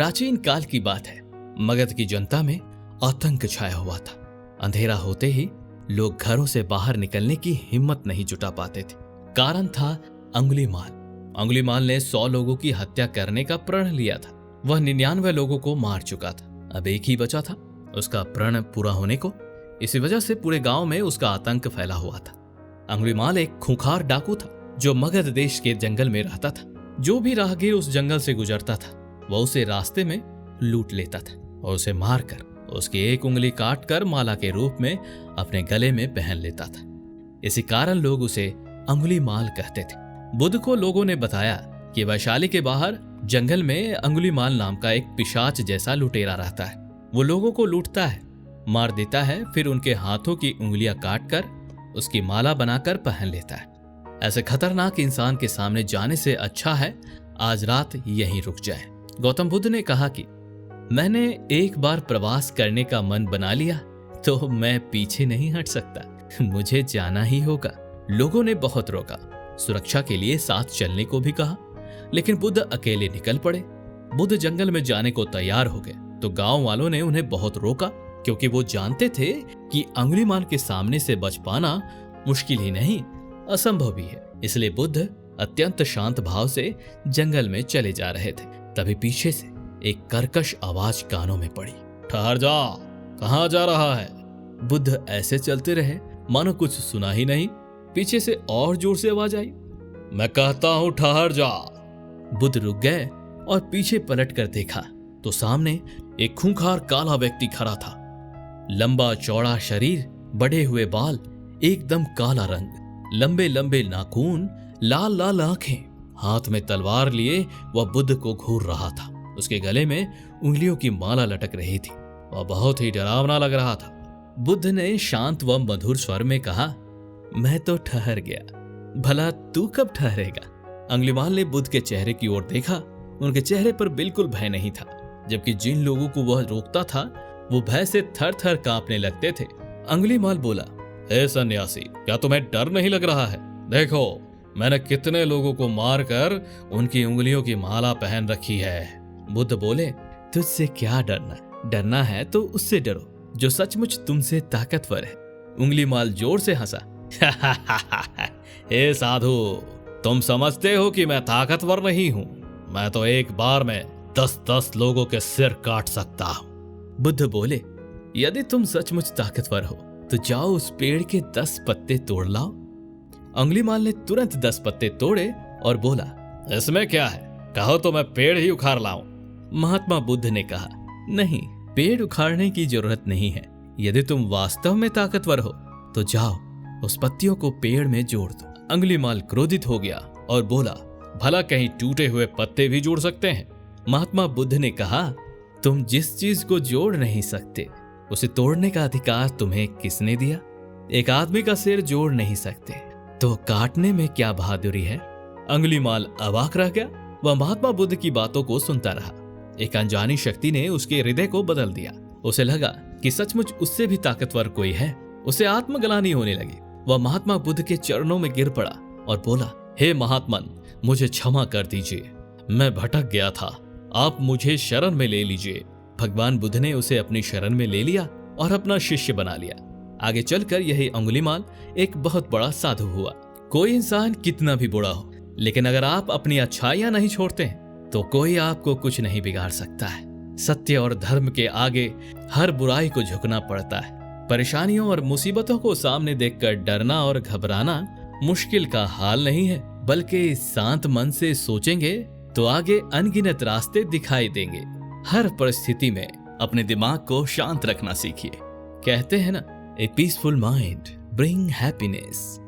प्राचीन काल की बात है। मगध की जनता में आतंक छाया हुआ था। अंधेरा होते ही लोग घरों से बाहर निकलने की हिम्मत नहीं जुटा पाते थे। कारण था अंगुलीमाल। अंगुलीमाल ने 100 लोगों की हत्या करने का प्रण लिया था। वह 99 लोगों को मार चुका था। अब एक ही बचा था उसका प्रण पूरा होने को। इसी वजह से पूरे गांव में उसका आतंक फैला हुआ था। अंगुलीमाल एक खूंखार डाकू था जो मगध देश के जंगल में रहता था। जो भी राहगीर उस जंगल से गुजरता था वह उसे रास्ते में लूट लेता था और उसे मारकर उसकी एक उंगली काट कर माला के रूप में अपने गले में पहन लेता था। इसी कारण लोग उसे अंगुलीमाल कहते थे। बुद्ध को लोगों ने बताया कि वैशाली के बाहर जंगल में अंगुलीमाल नाम का एक पिशाच जैसा लुटेरा रहता है। वो लोगों को लूटता है, मार देता है, फिर उनके हाथों की उंगलियां काटकर उसकी माला बनाकर पहन लेता है। ऐसे खतरनाक इंसान के सामने जाने से अच्छा है आज रात यहीं रुक जाए। गौतम बुद्ध ने कहा कि मैंने एक बार प्रवास करने का मन बना लिया तो मैं पीछे नहीं हट सकता, मुझे जाना ही होगा। लोगों ने बहुत रोका, सुरक्षा के लिए साथ चलने को भी कहा, लेकिन बुद्ध अकेले निकल पड़े। बुद्ध जंगल में जाने को तैयार हो गए तो गांव वालों ने उन्हें बहुत रोका, क्योंकि वो जानते थे कि अंगुलीमाल के सामने से बच पाना मुश्किल ही नहीं असंभव भी है। इसलिए बुद्ध अत्यंत शांत भाव से जंगल में चले जा रहे थे। तभी पीछे से एक कर्कश आवाज कानों में पड़ी। ठहर जा, कहां जा रहा है? बुद्ध ऐसे चलते रहे मानो कुछ सुना ही नहीं। पीछे से और जोर से आवाज आई, मैं कहता हूं ठहर जा। बुद्ध रुक गए और पीछे पलट कर देखा तो सामने एक खूंखार काला व्यक्ति खड़ा था। लंबा चौड़ा शरीर, बढ़े हुए बाल, एकदम काला रंग, लंबे लंबे नाखून, लाल लाल आंखें, हाथ में तलवार लिए वह बुद्ध को घूर रहा था। उसके गले में उंगलियों की माला लटक रही थी। वह बहुत ही डरावना लग रहा था। बुद्ध ने शांत व मधुर स्वर में कहा, मैं तो ठहर गया, भला तू कब ठहरेगा? अंगुलीमाल ने बुद्ध के चेहरे की ओर देखा। उनके चेहरे पर बिल्कुल भय नहीं था, जबकि जिन लोगों को वह रोकता था वो भय से थर थर कांपने लगते थे। अंगुलीमाल बोला, ए सन्यासी, क्या तुम्हें डर नहीं लग रहा है? देखो मैंने कितने लोगों को मारकर उनकी उंगलियों की माला पहन रखी है। बुद्ध बोले, तुझसे क्या डरना? डरना है तो उससे डरो जो सचमुच तुमसे ताकतवर है। अंगुलीमाल जोर से हंसा। हे साधु, तुम समझते हो कि मैं ताकतवर नहीं हूं? मैं तो एक बार में 10-10 लोगों के सिर काट सकता हूं। बुद्ध बोले, यदि तुम सचमुच ताकतवर हो तो जाओ उस पेड़ के 10 पत्ते तोड़ लाओ। अंगुलीमाल ने तुरंत 10 पत्ते तोड़े और बोला, इसमें क्या है, कहो तो मैं पेड़ ही उखाड़ लाऊं। महात्मा बुद्ध ने कहा, नहीं, पेड़ उखाड़ने की जरूरत नहीं है। यदि तुम वास्तव में ताकतवर हो तो जाओ उस पत्तियों को पेड़ में जोड़ दो। अंगुलीमाल क्रोधित हो गया और बोला, भला कहीं टूटे हुए पत्ते भी जोड़ सकते हैं? महात्मा बुद्ध ने कहा, तुम जिस चीज को जोड़ नहीं सकते उसे तोड़ने का अधिकार तुम्हें किसने दिया? एक आदमी का सिर जोड़ नहीं सकते तो काटने में क्या बहादुरी है? अंगुलीमाल अवाक रह गया। वह महात्मा बुद्ध की बातों को सुनता रहा। एक अनजानी शक्ति ने उसके हृदय को बदल दिया। उसे लगा कि सचमुच उससे भी ताकतवर कोई है। उसे आत्मग्लानि होने लगी। वह महात्मा बुद्ध के चरणों में गिर पड़ा और बोला, हे महात्मन, मुझे क्षमा कर दीजिए, मैं भटक गया था, आप मुझे शरण में ले लीजिए। भगवान बुद्ध ने उसे अपनी शरण में ले लिया और अपना शिष्य बना लिया। आगे चलकर यही अंगुलीमाल एक बहुत बड़ा साधु हुआ। कोई इंसान कितना भी बुरा हो, लेकिन अगर आप अपनी अच्छाइयां नहीं छोड़ते हैं तो कोई आपको कुछ नहीं बिगाड़ सकता है। सत्य और धर्म के आगे हर बुराई को झुकना पड़ता है। परेशानियों और मुसीबतों को सामने देखकर डरना और घबराना मुश्किल का हाल नहीं है, बल्कि शांत मन से सोचेंगे तो आगे अनगिनत रास्ते दिखाई देंगे। हर परिस्थिति में अपने दिमाग को शांत रखना सीखिए। कहते हैं ना, ए पीसफुल माइंड ब्रिंग हैप्पीनेस।